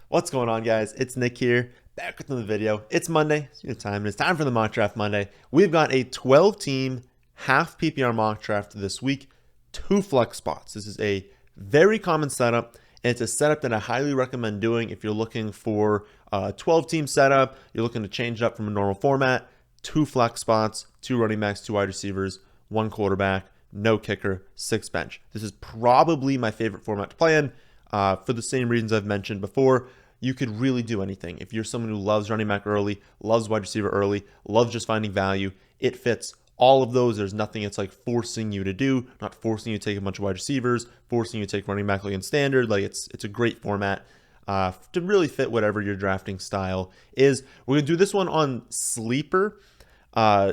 What's going on, guys? It's Nick here, back with another video. It's Monday, it's time. It's time for the Mock Draft Monday. We've got a 12-team half PPR mock draft this week, 2 flex spots. This is a very common setup, and it's a setup that I highly recommend doing if you're looking for a 12-team setup, you're looking to change it up from a normal format. 2 flex spots, 2 running backs, 2 wide receivers, 1 quarterback, no kicker, 6 bench. This is probably my favorite format to play in. For the same reasons I've mentioned before, you could really do anything. If you're someone who loves running back early, loves wide receiver early, loves just finding value, it fits all of those. There's nothing it's like forcing you to do, not forcing you to take a bunch of wide receivers, forcing you to take running back like in standard. Like it's a great format to really fit whatever your drafting style is. We're going to do this one on Sleeper.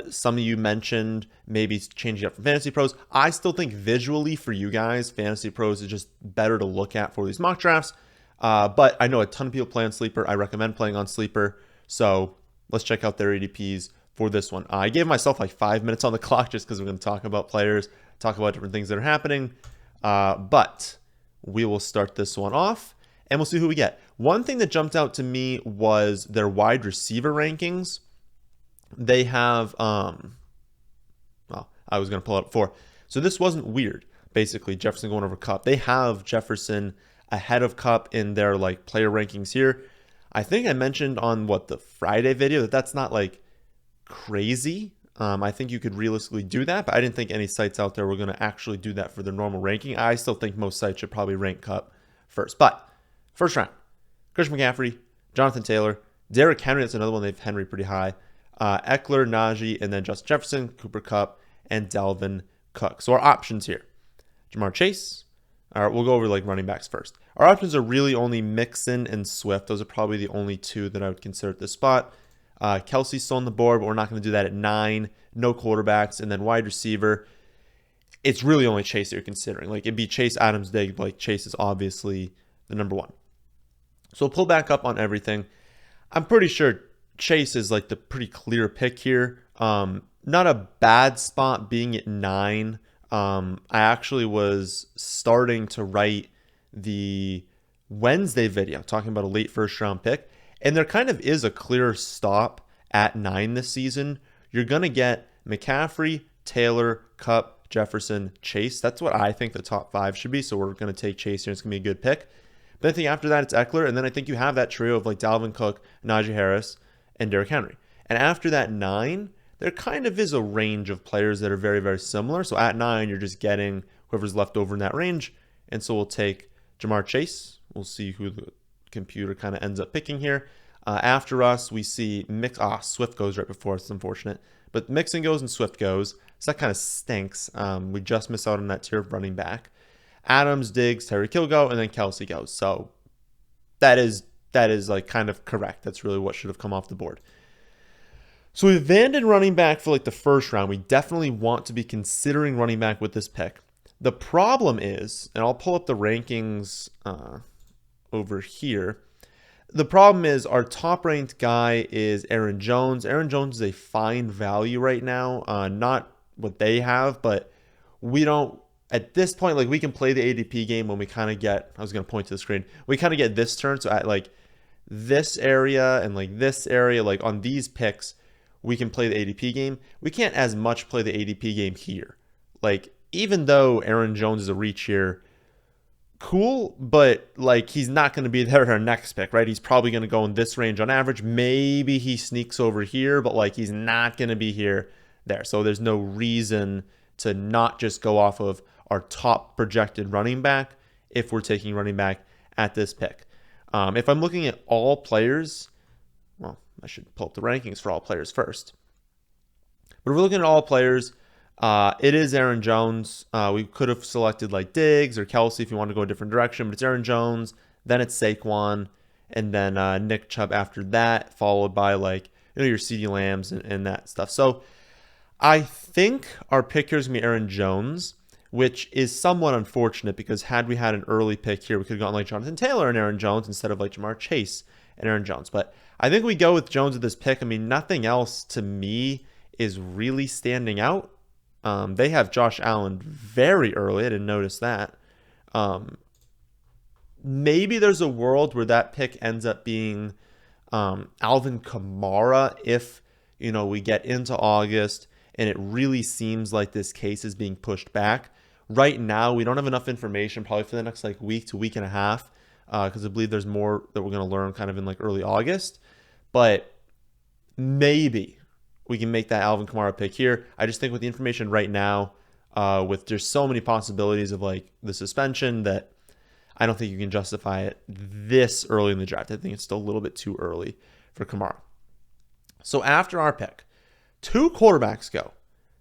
Some of you mentioned maybe changing up from Fantasy Pros. I still think visually for you guys, Fantasy Pros is just better to look at for these mock drafts. But I know a ton of people play on Sleeper. I recommend playing on Sleeper. So let's check out their ADPs for this one. I gave myself like 5 minutes on the clock just because we're going to talk about players, talk about different things that are happening. But we will start this one off and we'll see who we get. One thing that jumped out to me was their wide receiver rankings. They have, well, I was going to pull it up before. So this wasn't weird. Basically, Jefferson going over Kupp. They have Jefferson ahead of Kupp in their like player rankings here. I think I mentioned on the Friday video that that's not like crazy. I think you could realistically do that, but I didn't think any sites out there were going to actually do that for their normal ranking. I still think most sites should probably rank Kupp first. But first round, Christian McCaffrey, Jonathan Taylor, Derrick Henry. That's another one. They have Henry pretty high. Eckler, Najee, and then Justin Jefferson, Cooper Kupp, and Dalvin Cook. So our options here: Jamar Chase. All right, we'll go over like running backs first. Our options are really only Mixon and Swift. Those are probably the only 2 that I would consider at this spot. Kelsey's still on the board, but we're not going to do that at 9. No quarterbacks, and then wide receiver. It's really only Chase that you're considering. Like it'd be Chase, Adams, Diggs. Like Chase is obviously the number 1. So we'll pull back up on everything. I'm pretty sure Chase is like the pretty clear pick here. Not a bad spot being at 9. I actually was starting to write the Wednesday video talking about a late first round pick, and there kind of is a clear stop at 9 this season. You're going to get McCaffrey, Taylor, Kupp, Jefferson, Chase. That's what I think the top 5 should be. So we're going to take Chase here. It's going to be a good pick. But I think after that, it's Eckler. And then I think you have that trio of like Dalvin Cook, Najee Harris, and Derrick Henry. And after that 9, there kind of is a range of players that are very, very similar. So at 9, you're just getting whoever's left over in that range. And so we'll take Jamar Chase. We'll see who the computer kind of ends up picking here. After us, we see Swift goes right before us. It's unfortunate. But Mixon goes and Swift goes. So that kind of stinks. We just miss out on that tier of running back. Adams, Diggs, Tyreek Hill go, and then Kelsey goes. So that is like kind of correct. That's really what should have come off the board. So we've abandoned running back for like the first round. We definitely want to be considering running back with this pick. The problem is, and I'll pull up the rankings over here. The problem is our top ranked guy is Aaron Jones. Aaron Jones is a fine value right now. Not what they have, but we don't, at this point, like we can play the ADP game when we kind of get, I was going to point to the screen. We kind of get this turn. So at like this area and like this area, like on these picks, we can play the ADP game. We can't as much play the ADP game here. Like, even though Aaron Jones is a reach here, cool, but like he's not going to be there at our next pick, right? He's probably going to go in this range on average. Maybe he sneaks over here, but like he's not going to be here there. So there's no reason to not just go off of our top projected running back if we're taking running back at this pick. If I'm looking at all players, well, I should pull up the rankings for all players first. But if we're looking at all players, it is Aaron Jones. We could have selected like Diggs or Kelsey if you want to go a different direction, but it's Aaron Jones. Then it's Saquon, and then Nick Chubb after that, followed by like your CeeDee Lambs and that stuff. So I think our pick here is going to be Aaron Jones, which is somewhat unfortunate because had we had an early pick here, we could have gone like Jonathan Taylor and Aaron Jones instead of like Jamar Chase and Aaron Jones. But I think we go with Jones at this pick. I mean, nothing else to me is really standing out. They have Josh Allen very early. I didn't notice that. maybe there's a world where that pick ends up being Alvin Kamara if, we get into August and it really seems like this case is being pushed back. Right now, we don't have enough information probably for the next week to week and a half because I believe there's more that we're going to learn kind of in early August. But maybe we can make that Alvin Kamara pick here. I just think with the information right now, with just so many possibilities of the suspension, that I don't think you can justify it this early in the draft. I think it's still a little bit too early for Kamara. So after our pick, 2 quarterbacks go.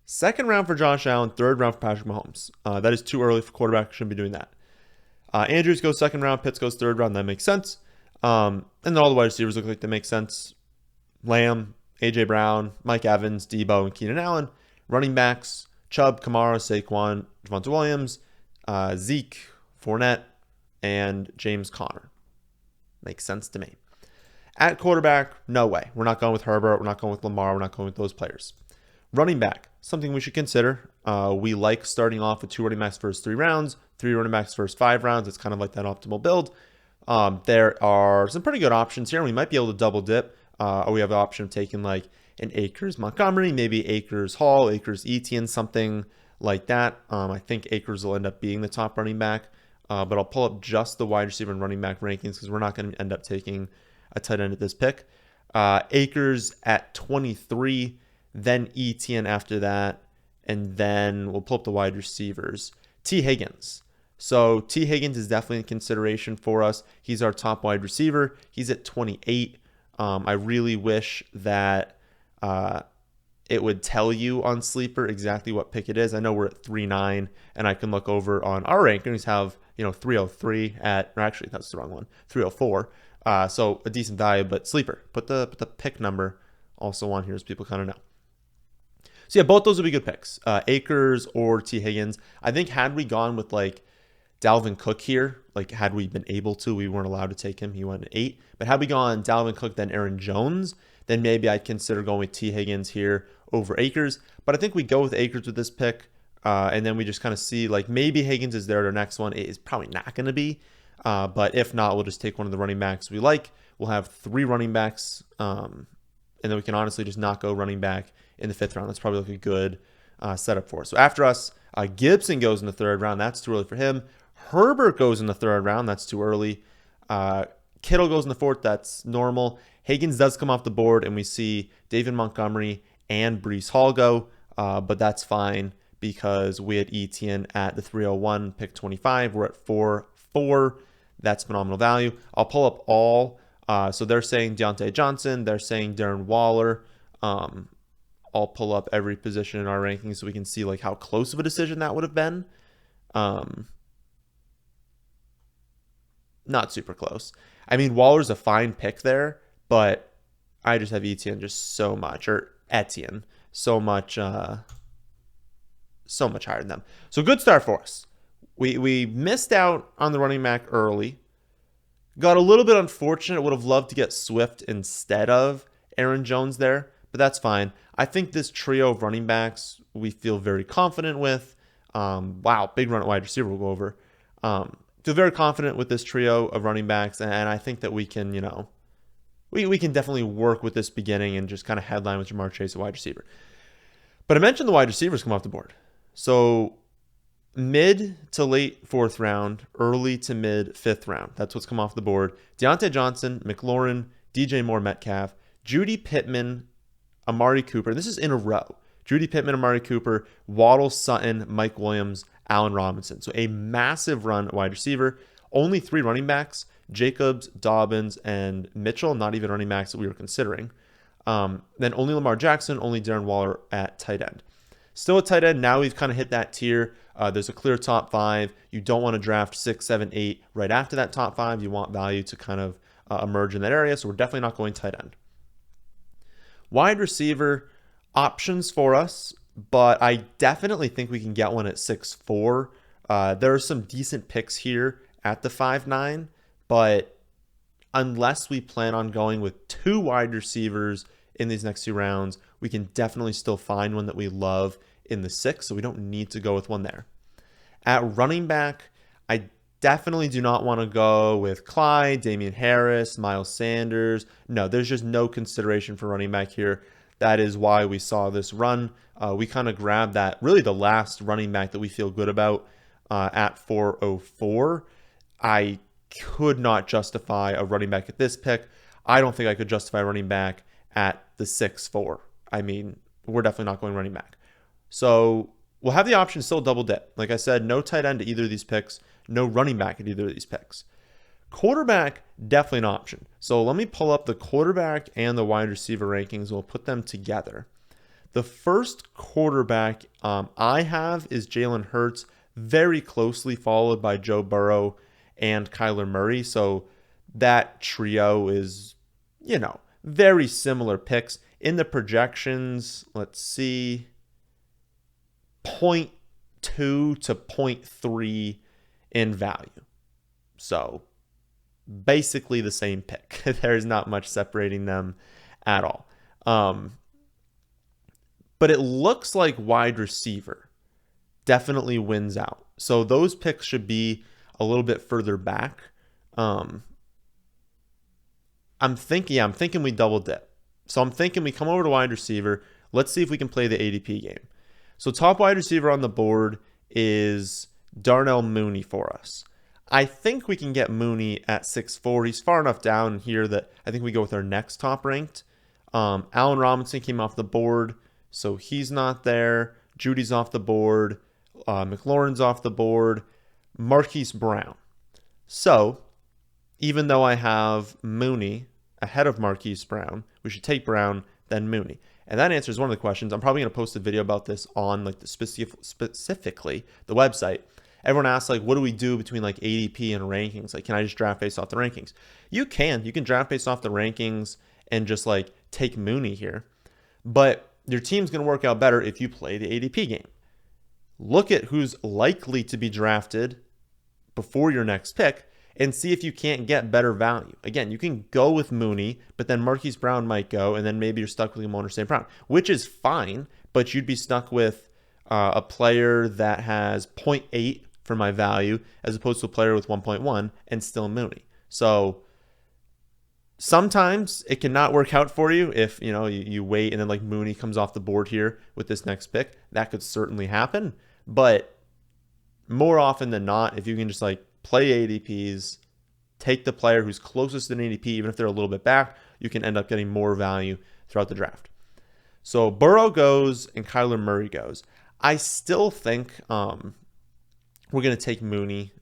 Second round for Josh Allen, third round for Patrick Mahomes. That is too early for quarterback. Shouldn't be doing that. Andrews goes second round, Pitts goes third round. That makes sense. And then all the wide receivers look like they make sense. Lamb, A.J. Brown, Mike Evans, Debo, and Keenan Allen. Running backs, Chubb, Kamara, Saquon, Javonte Williams, Zeke, Fournette, and James Conner. Makes sense to me. At quarterback, no way. We're not going with Herbert. We're not going with Lamar. We're not going with those players. Running back, something we should consider. We like starting off with 2 running backs first 3 rounds, 3 running backs first 5 rounds. It's kind of like that optimal build. There are some pretty good options here. We might be able to double dip. Or we have the option of taking an Akers Montgomery, maybe Akers Hall, Akers Etienne, something like that. I think Akers will end up being the top running back. But I'll pull up just the wide receiver and running back rankings because we're not going to end up taking a tight end at this pick. Akers at 23, then Etienne after that, and then we'll pull up the wide receivers. T. Higgins. So T. Higgins is definitely in consideration for us. He's our top wide receiver. He's at 28. I really wish that it would tell you on Sleeper exactly what pick it is. I know we're at 3.9, and I can look over on our rankings, have 303 at, or actually that's the wrong one, 304. So a decent value, but Sleeper, put the pick number also on here so people kind of know. So yeah, both those would be good picks, Akers or T. Higgins. I think had we gone with Dalvin Cook here, had we been able to, we weren't allowed to take him. He went at 8. But had we gone Dalvin Cook, then Aaron Jones, then maybe I'd consider going with T. Higgins here over Akers. But I think we go with Akers with this pick, and then we just kind of see, maybe Higgins is there at our next one. It is probably not going to be. But if not, we'll just take one of the running backs we like. We'll have 3 running backs, and then we can honestly just not go running back in the 5th round. That's probably a good setup for us. So after us, Gibson goes in the 3rd round. That's too early for him. Herbert goes in the 3rd round. That's too early. Kittle goes in the 4th. That's normal. Higgins does come off the board, and we see David Montgomery and Breece Hall go, but that's fine because we had Etienne at the 301, pick 25. We're at 4-4. That's phenomenal value. I'll pull up all. So they're saying Deontay Johnson. They're saying Darren Waller. I'll pull up every position in our rankings so we can see how close of a decision that would have been. Not super close. I mean, Waller's a fine pick there, but I just have Etienne just so much, or Etienne, so much higher than them. So good start for us. We missed out on the running back early. Got a little bit unfortunate. Would have loved to get Swift instead of Aaron Jones there, but that's fine. I think this trio of running backs we feel very confident with. Wow, big run at wide receiver we'll go over. Feel very confident with this trio of running backs, and I think that we can, we can definitely work with this beginning and just kind of headline with Jamar Chase at wide receiver. But I mentioned the wide receivers come off the board. So mid to late 4th round, early to mid 5th round. That's what's come off the board. Deontay Johnson, McLaurin, DJ Moore, Metcalf, Judy Pittman, Amari Cooper. And this is in a row. Judy Pittman, Amari Cooper, Waddle, Sutton, Mike Williams, Allen Robinson. So a massive run at wide receiver. Only 3 running backs, Jacobs, Dobbins, and Mitchell. Not even running backs that we were considering. Then only Lamar Jackson, only Darren Waller at tight end. Still at tight end, now we've kind of hit that tier. There's a clear top 5. You don't want to draft 6, 7, 8 right after that top 5. You want value to kind of emerge in that area. So we're definitely not going tight end. Wide receiver, options for us, but I definitely think we can get one at 6'4". There are some decent picks here at the 5'9", but unless we plan on going with 2 wide receivers in these next 2 rounds, we can definitely still find one that we love in the 6, so we don't need to go with one there. At running back, I Definitely do not want to go with Clyde, Damian Harris, Miles Sanders. No, there's just no consideration for running back here. That is why we saw this run. We kind of grabbed that, really the last running back that we feel good about at 404. I could not justify a running back at this pick. I don't think I could justify running back at the 6-4. I mean, we're definitely not going running back. So we'll have the option to still double dip. Like I said, no tight end to either of these picks, no running back at either of these picks. Quarterback, definitely an option. So let me pull up the quarterback and the wide receiver rankings. We'll put them together. The first quarterback I have is Jalen Hurts, very closely followed by Joe Burrow and Kyler Murray. So that trio is, very similar picks. In the projections, let's see, 0.2 to 0.3 in value. So basically the same pick. There's not much separating them at all. But it looks like wide receiver definitely wins out. So those picks should be a little bit further back. I'm thinking we double dip. So I'm thinking we come over to wide receiver. Let's see if we can play the ADP game. So top wide receiver on the board is Darnell Mooney for us. I think we can get Mooney at 6'4". He's far enough down here that I think we go with our next top ranked. Allen Robinson came off the board, so he's not there. Judy's off the board. McLaurin's off the board. Marquis Brown. So even though I have Mooney ahead of Marquis Brown, we should take Brown, then Mooney. And that answers one of the questions. I'm probably going to post a video about this on specifically the website. Everyone asks, what do we do between ADP and rankings? Can I just draft based off the rankings? You can draft based off the rankings and just take Mooney here. But your team's going to work out better if you play the ADP game. Look at who's likely to be drafted before your next pick and see if you can't get better value. Again, you can go with Mooney, but then Marquise Brown might go, and then maybe you're stuck with Amon St. Brown, which is fine, but you'd be stuck with a player that has 0.8 for my value as opposed to a player with 1.1 and still Mooney. So sometimes it cannot work out for you if you wait and then Mooney comes off the board here with this next pick. That could certainly happen, but more often than not, if you can just play ADPs, take the player who's closest to an ADP, even if they're a little bit back, you can end up getting more value throughout the draft. So Burrow goes and Kyler Murray goes. I still think we're going to take Mooney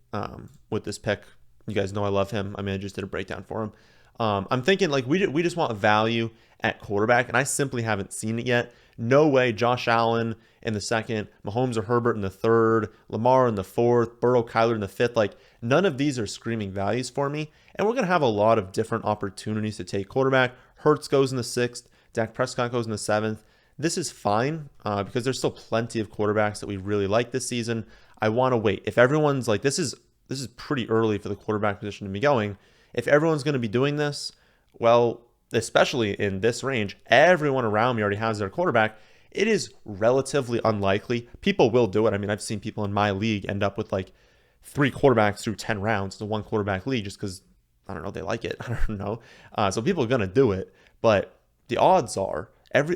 with this pick. You guys know I love him. I just did a breakdown for him. I'm thinking we just want value at quarterback, and I simply haven't seen it yet. No way Josh Allen in the second, Mahomes or Herbert in the third, Lamar in the fourth, Burrow, Kyler in the fifth. None of these are screaming values for me, and we're going to have a lot of different opportunities to take quarterback. Hurts goes in the sixth, Dak Prescott goes in the seventh. This is fine because there's still plenty of quarterbacks that we really like this season. I want to wait. If everyone's this is pretty early for the quarterback position to be going. If everyone's going to be doing this, well, especially in this range, everyone around me already has their quarterback. It is relatively unlikely. People will do it. I've seen people in my league end up with 3 quarterbacks through 10 rounds. It's a 1 quarterback league just because, I don't know, they like it. I don't know. So people are going to do it. But the odds are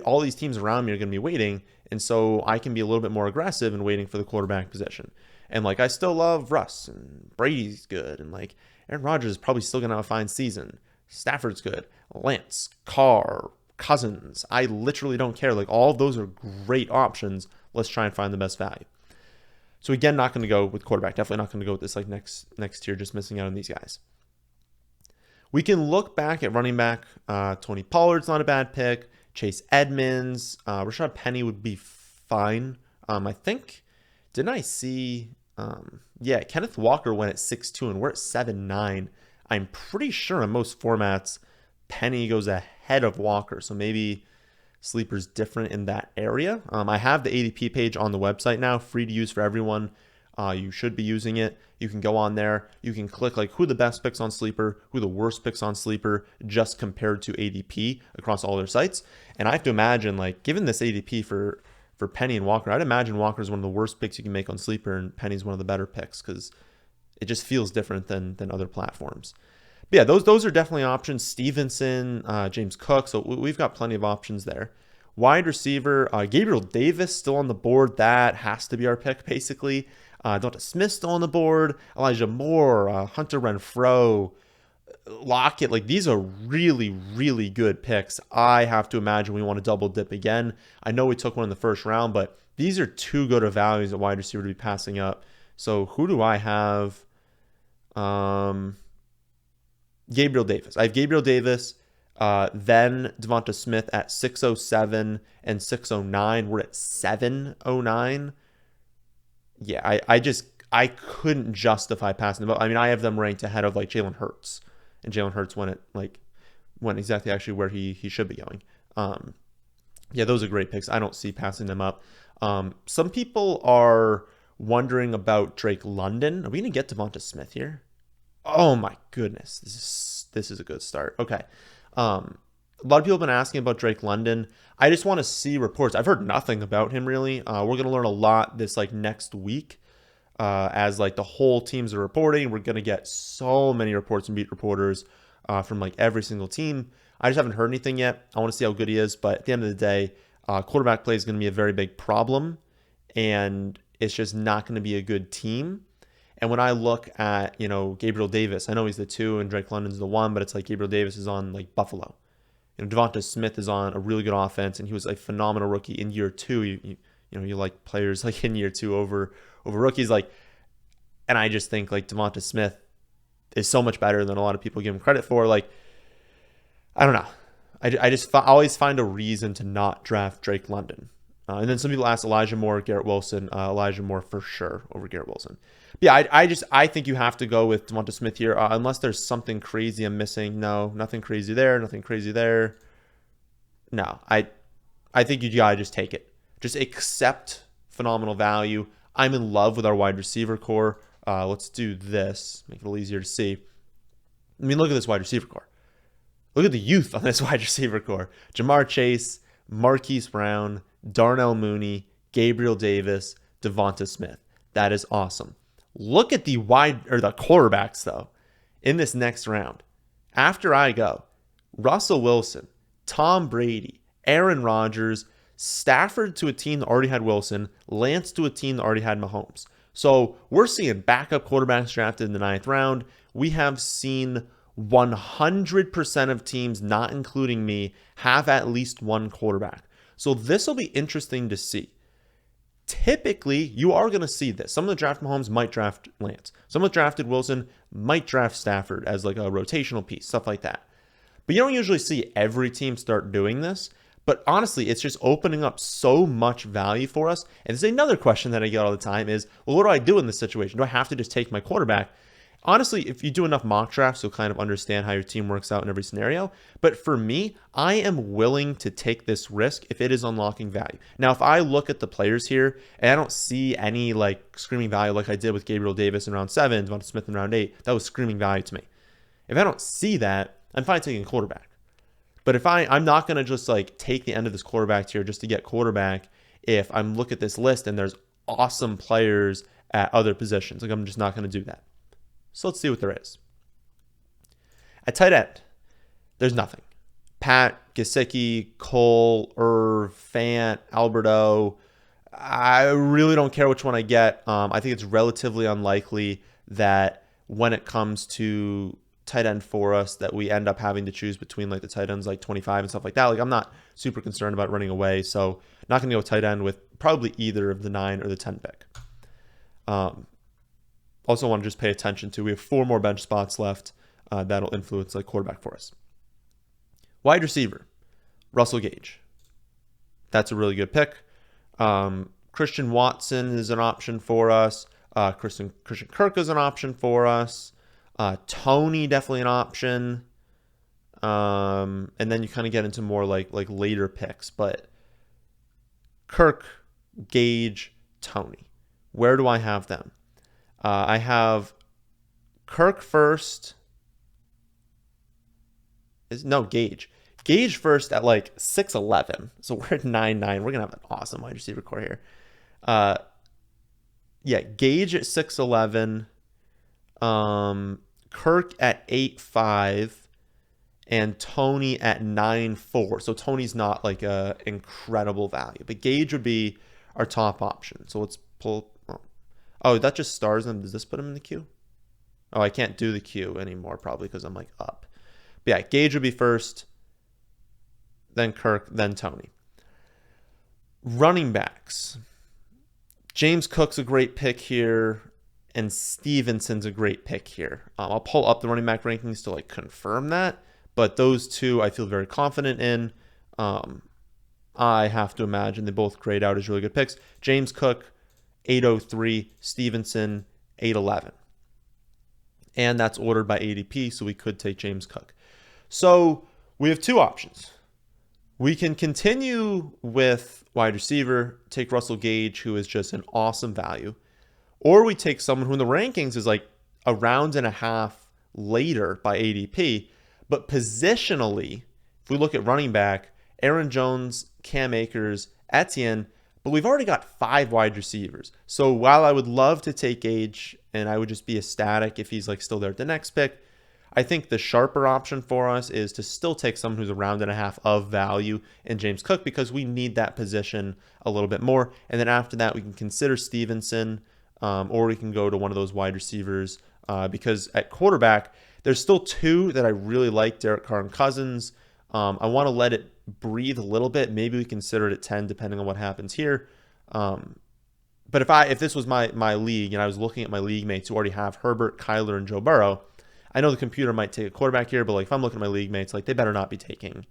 all these teams around me are going to be waiting. And so I can be a little bit more aggressive in waiting for the quarterback position. And I still love Russ, and Brady's good. And Aaron Rodgers is probably still going to have a fine season. Stafford's good. Lance, Carr, Cousins. I literally don't care. All of those are great options. Let's try and find the best value. So again, not going to go with quarterback. Definitely not going to go with this next tier. Just missing out on these guys. We can look back at running back. Tony Pollard's not a bad pick. Chase Edmonds. Rashad Penny would be fine. I think, didn't I see... Kenneth Walker went at 6'2", and we're at 7'9". I'm pretty sure in most formats, Penny goes ahead of Walker. So maybe Sleeper's different in that area. I have the ADP page on the website now, free to use for everyone. You should be using it. You can go on there. You can click who the best picks on Sleeper, who the worst picks on Sleeper, just compared to ADP across all their sites. And I have to imagine, given this ADP for Penny and Walker, I'd imagine Walker is one of the worst picks you can make on Sleeper, and Penny's one of the better picks because It just feels different than other platforms. But yeah, those are definitely options. Stevenson, James Cook. So we've got plenty of options there. Wide receiver, Gabriel Davis still on the board. That has to be our pick, basically. Devonta Smith still on the board. Elijah Moore, Hunter Renfrow, Lockett. Like, these are really, really good picks. I have to imagine we want to double dip again. I know we took one in the first round, but these are too good of values at wide receiver to be passing up. So who do I have? Gabriel Davis. I have Gabriel Davis, then Devonta Smith at 607 and 609. We're at 709. Yeah, I couldn't justify passing them up. I mean, I have them ranked ahead of like Jalen Hurts, and Jalen Hurts went exactly actually where he should be going. Yeah, those are great picks. I don't see passing them up. Some people are wondering about Drake London. Are we gonna get Devonta Smith here? Oh my goodness, this is a good start. Okay, a lot of people have been asking about Drake London. I just want to see reports. I've heard nothing about him really. We're gonna learn a lot this like next week as like the whole teams are reporting. We're gonna get so many reports and beat reporters from like every single team. I just haven't heard anything yet. I want to see how good he is, but at the end of the day, quarterback play is going to be a very big problem, and it's just not going to be a good team. And when I look at, Gabriel Davis, I know he's the 2 and Drake London's the 1, but it's like Gabriel Davis is on like Buffalo. Devonta Smith is on a really good offense, and he was a phenomenal rookie in year 2. You like players like in year 2 over rookies, like, and I just think like Devonta Smith is so much better than a lot of people give him credit for. Like, I don't know. I just always find a reason to not draft Drake London. And then some people ask Elijah Moore, Garrett Wilson. Elijah Moore for sure over Garrett Wilson. But yeah, I think you have to go with Devonta Smith here, unless there's something crazy I'm missing. No, nothing crazy there. Nothing crazy there. No, I think you gotta just take it. Just accept phenomenal value. I'm in love with our wide receiver core. Let's do this. Make it a little easier to see. I mean, look at this wide receiver core. Look at the youth on this wide receiver core. Jamar Chase, Marquis Brown, Darnell Mooney, Gabriel Davis, Devonta Smith. That is awesome. Look at the quarterbacks, though, in this next round. After I go, Russell Wilson, Tom Brady, Aaron Rodgers, Stafford to a team that already had Wilson, Lance to a team that already had Mahomes. So we're seeing backup quarterbacks drafted in the 9th round. We have seen 100% of teams, not including me, have at least one quarterback. So this will be interesting to see. Typically, you are going to see this. Some of the draft Mahomes might draft Lance. Some of the drafted Wilson might draft Stafford as like a rotational piece, stuff like that. But you don't usually see every team start doing this. But honestly, it's just opening up so much value for us. And this is another question that I get all the time is, well, what do I do in this situation? Do I have to just take my quarterback? Honestly, if you do enough mock drafts, you'll kind of understand how your team works out in every scenario. But for me, I am willing to take this risk if it is unlocking value. Now, if I look at the players here and I don't see any like screaming value like I did with Gabriel Davis in round 7, Devonta Smith in round 8, that was screaming value to me. If I don't see that, I'm fine taking a quarterback. But if I'm not going to just like take the end of this quarterback tier just to get quarterback if I'm look at this list and there's awesome players at other positions. Like, I'm just not going to do that. So let's see what there is. At tight end, there's nothing. Pat, Gesicki, Cole, Irv, Fant, Alberto. I really don't care which one I get. I think it's relatively unlikely that when it comes to tight end for us that we end up having to choose between like the tight ends like 25 and stuff like that. Like, I'm not super concerned about running away, so not going to go tight end with probably either of the 9 or the 10 pick. Also want to just pay attention to, we have 4 more bench spots left that'll influence like quarterback for us. Wide receiver, Russell Gage. That's a really good pick. Christian Watson is an option for us. Christian Kirk is an option for us. Tony, definitely an option. And then you kind of get into more like later picks, but Kirk, Gage, Tony. Where do I have them? I have Kirk first. Gage. Gage first at like 6'11". So we're at 9'9". We're going to have an awesome wide receiver core here. Gage at 6'11". Kirk at 8.5 and Tony at 9.4. So Tony's not like a incredible value, but Gage would be our top option. So let's pull. Oh, that just stars him. Does this put him in the queue? Oh, I can't do the queue anymore probably because I'm like up. But yeah, Gage would be first, then Kirk, then Tony. Running backs. James Cook's a great pick here, and Stevenson's a great pick here. I'll pull up the running back rankings to like confirm that, but those two I feel very confident in. I have to imagine they both grade out as really good picks. James Cook, 803, Stevenson, 811. And that's ordered by ADP, so we could take James Cook. So we have two options. We can continue with wide receiver, take Russell Gage, who is just an awesome value. Or we take someone who in the rankings is like a round and a half later by ADP. But positionally, if we look at running back, Aaron Jones, Cam Akers, Etienne, but we've already got 5 wide receivers. So while I would love to take Gage, and I would just be ecstatic if he's like still there at the next pick, I think the sharper option for us is to still take someone who's a round and a half of value in James Cook because we need that position a little bit more. And then after that, we can consider Stevenson, or we can go to one of those wide receivers because at quarterback, there's still 2 that I really like, Derek Carr and Cousins. I want to let it breathe a little bit. Maybe we consider it at 10 depending on what happens here. But if this was my league and I was looking at my league mates who already have Herbert, Kyler, and Joe Burrow, I know the computer might take a quarterback here, but like if I'm looking at my league mates, like they better not be taking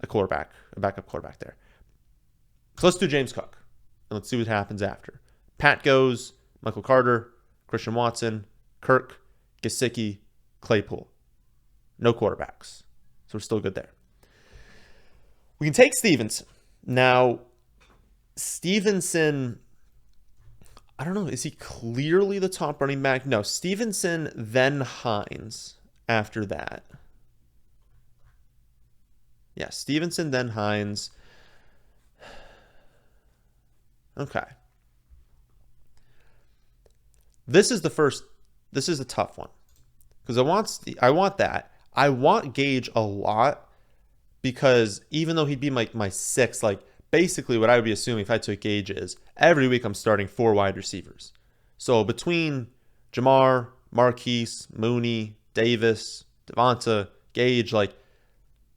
a backup quarterback there. So let's do James Cook and let's see what happens after. Pat goes, Michael Carter, Christian Watson, Kirk, Gesicki, Claypool. No quarterbacks. So we're still good there. We can take Stevenson. Now, Stevenson, I don't know, is he clearly the top running back? No, Stevenson, then Hines after that. Yeah, Stevenson, then Hines. Okay. This is a tough one. Because I want that. I want Gage a lot because even though he'd be my 6th, like basically what I would be assuming if I took Gage is every week I'm starting 4 wide receivers. So between Jamar, Marquise, Mooney, Davis, Devonta, Gage, like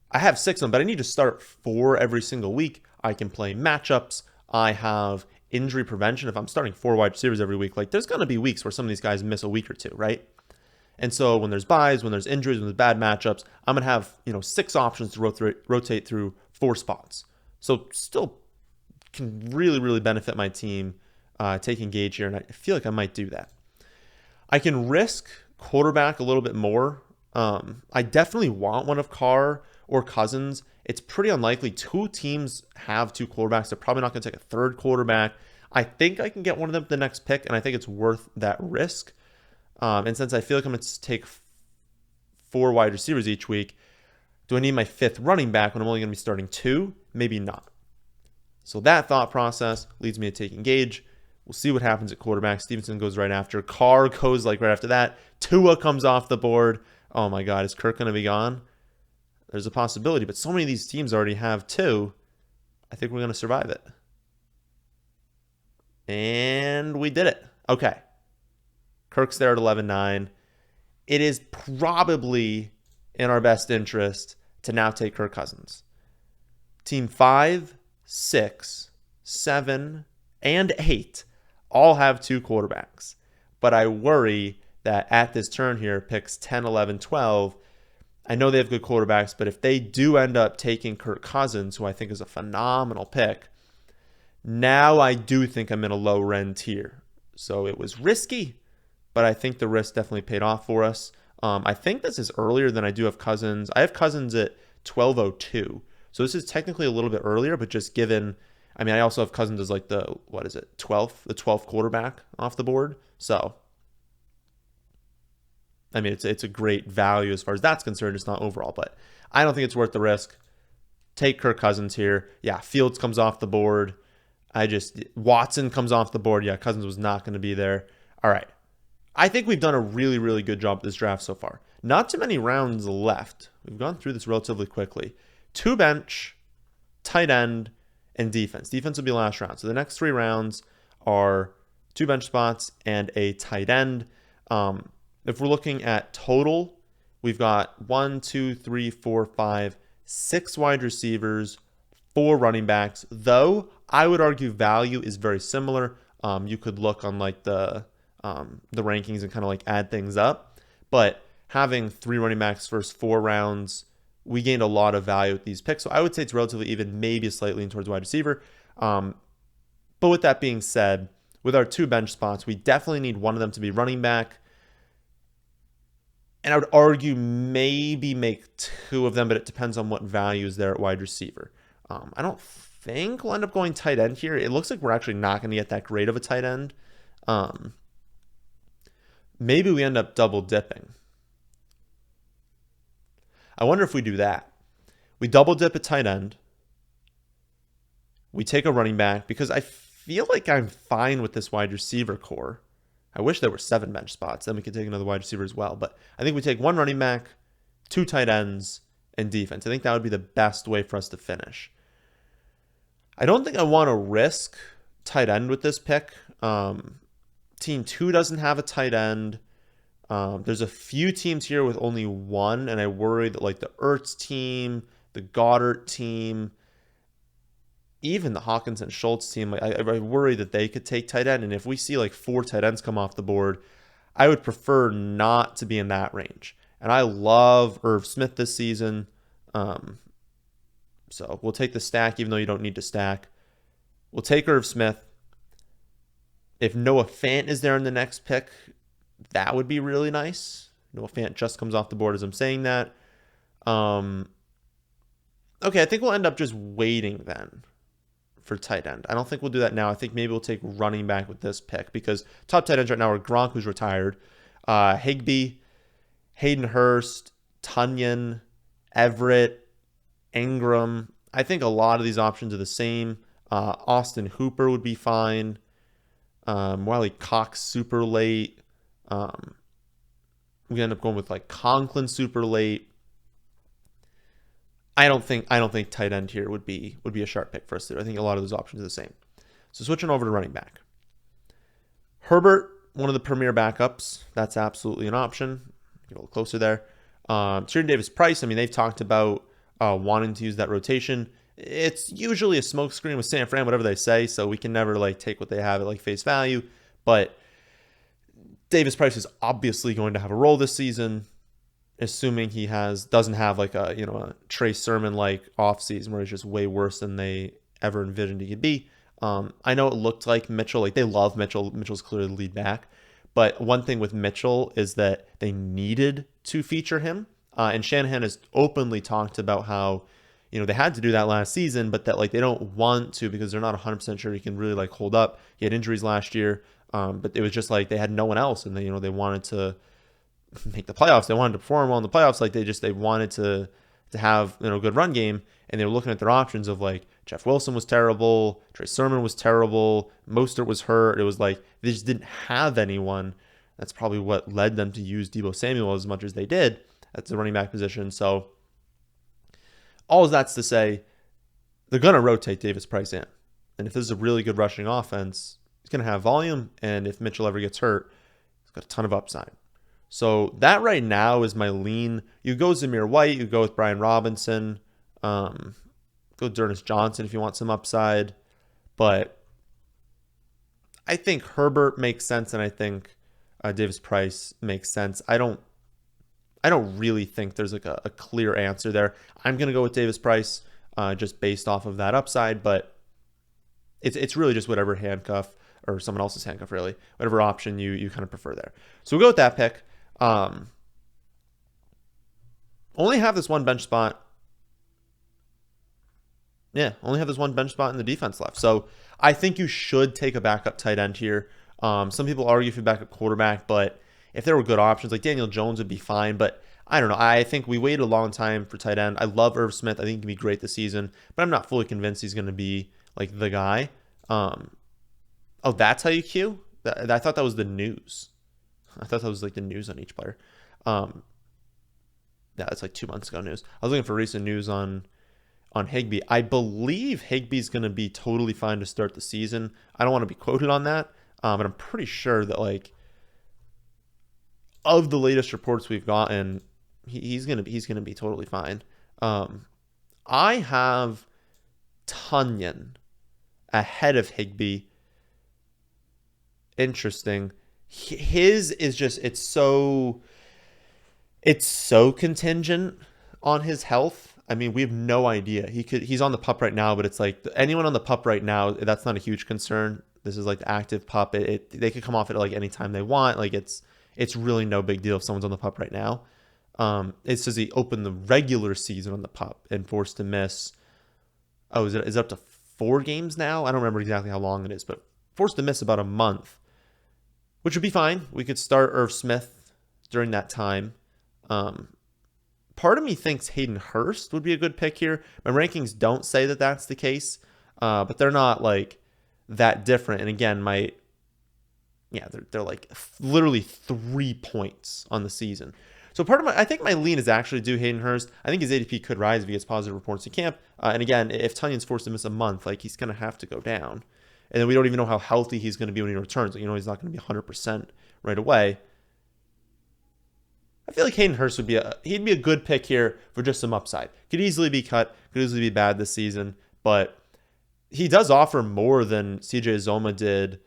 I have 6 of them, but I need to start 4 every single week. I can play matchups. I have injury prevention. If I'm starting 4 wide receivers every week, like there's going to be weeks where some of these guys miss a week or 2, right? And so when there's buys, when there's injuries, when there's bad matchups, I'm going to have, 6 options to rotate through 4 spots. So still can really, really benefit my team taking Gage here, and I feel like I might do that. I can risk quarterback a little bit more. I definitely want one of Carr or Cousins. It's pretty unlikely 2 teams have 2 quarterbacks. They're probably not going to take a 3rd quarterback. I think I can get one of them the next pick, and I think it's worth that risk. And since I feel like I'm going to take 4 wide receivers each week, do I need my 5th running back when I'm only going to be starting 2? Maybe not. So that thought process leads me to taking Gage. We'll see what happens at quarterback. Stevenson goes right after. Carr goes like right after that. Tua comes off the board. Oh my God, is Kirk going to be gone? There's a possibility, but so many of these teams already have 2. I think we're going to survive it. And we did it. Okay. Kirk's there at 11-9. It is probably in our best interest to now take Kirk Cousins. Team 5, 6, 7, and 8 all have 2 quarterbacks. But I worry that at this turn here, picks 10, 11, 12, I know they have good quarterbacks, but if they do end up taking Kirk Cousins, who I think is a phenomenal pick, now I do think I'm in a low-end tier. So it was risky, but I think the risk definitely paid off for us. I think this is earlier than I do have Cousins. I have Cousins at 12:02. So this is technically a little bit earlier, but just given, I also have Cousins as like the 12th quarterback off the board. So, it's a great value as far as that's concerned. It's not overall, but I don't think it's worth the risk. Take Kirk Cousins here. Yeah, Fields comes off the board. Watson comes off the board. Yeah, Cousins was not going to be there. All right. I think we've done a really, really good job this draft so far. Not too many rounds left. We've gone through this relatively quickly. 2 bench, tight end, and defense. Defense will be last round. So the next 3 rounds are 2 bench spots and a tight end. If we're looking at total, we've got 1, 2, 3, 4, 5, 6 wide receivers, 4 running backs. Though I would argue value is very similar. You could look on like the rankings and kind of like add things up, but having 3 running backs first 4 rounds, we gained a lot of value with these picks. So I would say it's relatively even, maybe slightly towards wide receiver. But with that being said, with our 2 bench spots, we definitely need one of them to be running back. And I would argue maybe make 2 of them, but it depends on what value is there at wide receiver. I don't think we'll end up going tight end here. It looks like we're actually not going to get that great of a tight end. Maybe we end up double dipping. I wonder if we do that. We double dip at tight end. We take a running back because I feel like I'm fine with this wide receiver core. I wish there were 7 bench spots. Then we could take another wide receiver as well. But I think we take 1 running back, 2 tight ends, and defense. I think that would be the best way for us to finish. I don't think I want to risk tight end with this pick. Team 2 doesn't have a tight end. There's a few teams here with only 1, and I worry that like the Ertz team, the Goddard team, even the Hawkins and Schultz team, like I worry that they could take tight end. And if we see like 4 tight ends come off the board, I would prefer not to be in that range. And I love Irv Smith this season. So we'll take the stack, even though you don't need to stack. We'll take Irv Smith. If Noah Fant is there in the next pick, that would be really nice. Noah Fant just comes off the board as I'm saying that. Okay, I think we'll end up just waiting then for tight end. I don't think we'll do that now. I think maybe we'll take running back with this pick because top tight ends right now are Gronk, who's retired, Higbee, Hayden Hurst, Tunyon, Everett, Ingram. I think a lot of these options are the same. Austin Hooper would be fine. Wiley Cox super late. We end up going with like Conklin super late. I don't think tight end here would be a sharp pick for us there. I think a lot of those options are the same. So switching over to running back. Herbert, one of the premier backups. That's absolutely an option. Get a little closer there. Tyrion Davis-Price, I mean, they've talked about wanting to use that rotation. It's usually a smokescreen with San Fran, whatever they say, so we can never like take what they have at like face value. But Davis-Price is obviously going to have a role this season, assuming he doesn't have like a Trey Sermon like offseason where he's just way worse than they ever envisioned he could be. I know it looked like Mitchell, like they love Mitchell. Mitchell's clearly the lead back. But one thing with Mitchell is that they needed to feature him. And Shanahan has openly talked about how, they had to do that last season, but that like they don't want to because they're not 100% sure he can really like hold up. He had injuries last year, but it was just like they had no one else, and they wanted to make the playoffs. They wanted to perform well in the playoffs. Like they wanted to have a good run game, and they were looking at their options of like Jeff Wilson was terrible, Trey Sermon was terrible, Mostert was hurt. It was like they just didn't have anyone. That's probably what led them to use Deebo Samuel as much as they did at the running back position. So all of that's to say, they're going to rotate Davis-Price in. And if this is a really good rushing offense, he's going to have volume. And if Mitchell ever gets hurt, he's got a ton of upside. So that right now is my lean. You go Zamir White, you go with Brian Robinson, go D'Ernest Johnson if you want some upside. But I think Herbert makes sense, and I think Davis-Price makes sense. I don't really think there's like a clear answer there. I'm going to go with Davis-Price just based off of that upside, but it's really just whatever handcuff or someone else's handcuff, really, whatever option you kind of prefer there. So we'll go with that pick. Only have this one bench spot. Yeah, only have this one bench spot in the defense left. So I think you should take a backup tight end here. Some people argue for backup quarterback, but if there were good options, like Daniel Jones would be fine. But I don't know. I think we waited a long time for tight end. I love Irv Smith. I think he can be great this season, but I'm not fully convinced he's going to be like the guy. Oh, that's how you queue? I thought that was the news. I thought that was like the news on each player. Yeah, it's like 2 months ago news. I was looking for recent news on Higbee. I believe Higbee's going to be totally fine to start the season. I don't want to be quoted on that, but I'm pretty sure that like of the latest reports we've gotten, he's gonna be totally fine. I have Tunyon ahead of Higbee. Interesting. His is just it's so contingent on his health. I mean, we have no idea. He's on the pup right now, but it's like anyone on the pup right now, that's not a huge concern. This is like the active pup. They could come off it like anytime they want. Like it's really no big deal if someone's on the pup right now. It says he opened the regular season on the pup and forced to miss. Oh, is it up to 4 games now? I don't remember exactly how long it is, but forced to miss about a month, which would be fine. We could start Irv Smith during that time. Part of me thinks Hayden Hurst would be a good pick here. My rankings don't say that that's the case, but they're not like that different. And again, they're like literally 3 points on the season. So I think my lean is actually due Hayden Hurst. I think his ADP could rise if he gets positive reports in camp. And again, if Tunyon's forced to miss a month, like he's going to have to go down. And then we don't even know how healthy he's going to be when he returns. Like, he's not going to be 100% right away. I feel like Hayden Hurst he'd be a good pick here for just some upside. Could easily be cut, could easily be bad this season, but he does offer more than CJ Uzomah did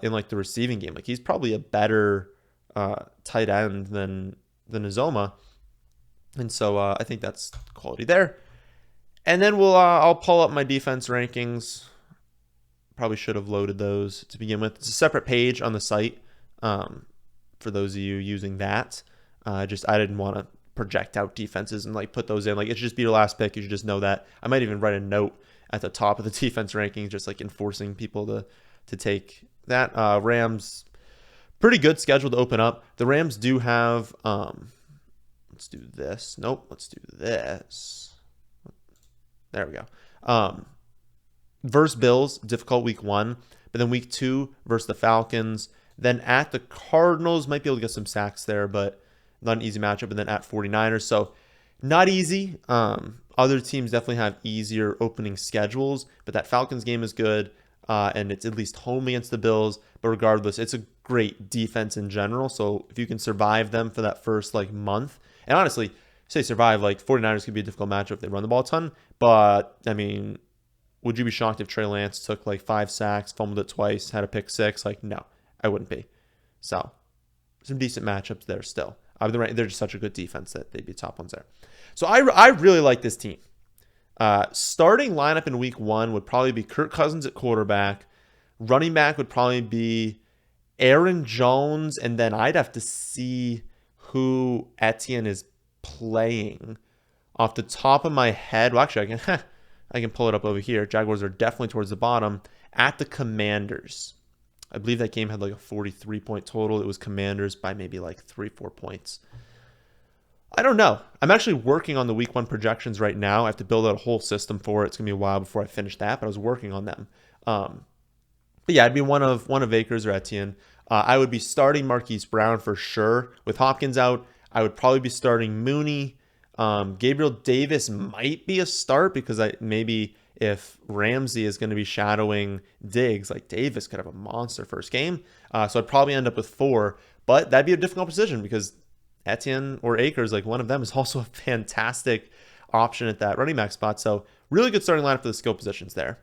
in like the receiving game. Like he's probably a better tight end than Uzomah, and so I think that's quality there. And then I'll pull up my defense rankings. Probably should have loaded those to begin with. It's a separate page on the site for those of you using that. I didn't want to project out defenses and like put those in. Like it should just be your last pick. You should just know that. I might even write a note at the top of the defense rankings, just like enforcing people to take that. Rams, pretty good schedule to open up. The Rams do have. Let's do this. Nope. Let's do this. There we go. Versus Bills, difficult week 1, but then week 2 versus the Falcons. Then at the Cardinals, might be able to get some sacks there, but not an easy matchup. And then at 49ers, so not easy. Other teams definitely have easier opening schedules, but that Falcons game is good, and it's at least home against the Bills. But regardless, it's a great defense in general. So if you can survive them for that first like month, and honestly, say survive, like 49ers could be a difficult matchup if they run the ball a ton. But I mean, would you be shocked if Trey Lance took like 5 sacks, fumbled it twice, had a pick 6? Like, no, I wouldn't be. So some decent matchups there still. They're just such a good defense that they'd be top ones there. So I really like this team. Starting lineup in week 1 would probably be Kirk Cousins at quarterback. Running back would probably be Aaron Jones, and then I'd have to see who Etienne is playing. Off the top of my head, well, actually, I can pull it up over here. Jaguars are definitely towards the bottom. At the Commanders, I believe that game had like a 43-point total. It was Commanders by maybe like 3-4 points. I don't know. I'm actually working on the week 1 projections right now. I have to build out a whole system for it. It's going to be a while before I finish that, but I was working on them. But yeah, I'd be one of Akers or Etienne. I would be starting Marquis Brown for sure. With Hopkins out, I would probably be starting Mooney. Gabriel Davis might be a start because maybe if Ramsey is going to be shadowing Diggs, like Davis could have a monster first game. So I'd probably end up with 4, but that'd be a difficult position because Etienne or Akers, like one of them, is also a fantastic option at that running back spot. So really good starting lineup for the skill positions there.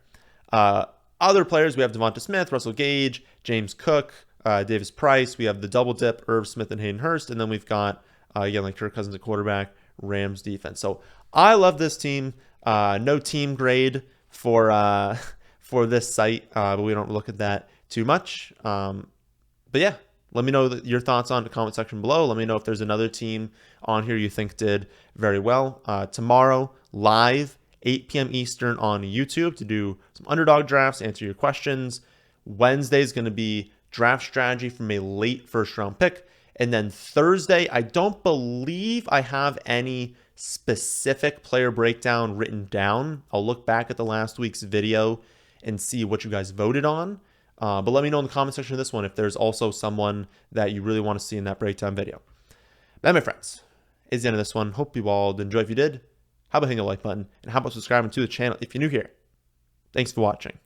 Other players, we have Devonta Smith, Russell Gage, James Cook, Davis Price. We have the double dip, Irv Smith and Hayden Hurst. And then we've got, again, like Kirk Cousins at quarterback, Rams defense. So I love this team. No team grade for this site, but we don't look at that too much. But yeah, let me know your thoughts on the comment section below. Let me know if there's another team on here you think did very well. Tomorrow, live, 8 p.m. Eastern on YouTube to do some underdog drafts, answer your questions. Wednesday is going to be draft strategy from a late first-round pick. And then Thursday, I don't believe I have any specific player breakdown written down. I'll look back at the last week's video and see what you guys voted on. But let me know in the comment section of this one if there's also someone that you really want to see in that breakdown video. That, my friends, is the end of this one. Hope you all enjoyed. If you did, how about hitting the like button? And how about subscribing to the channel if you're new here? Thanks for watching.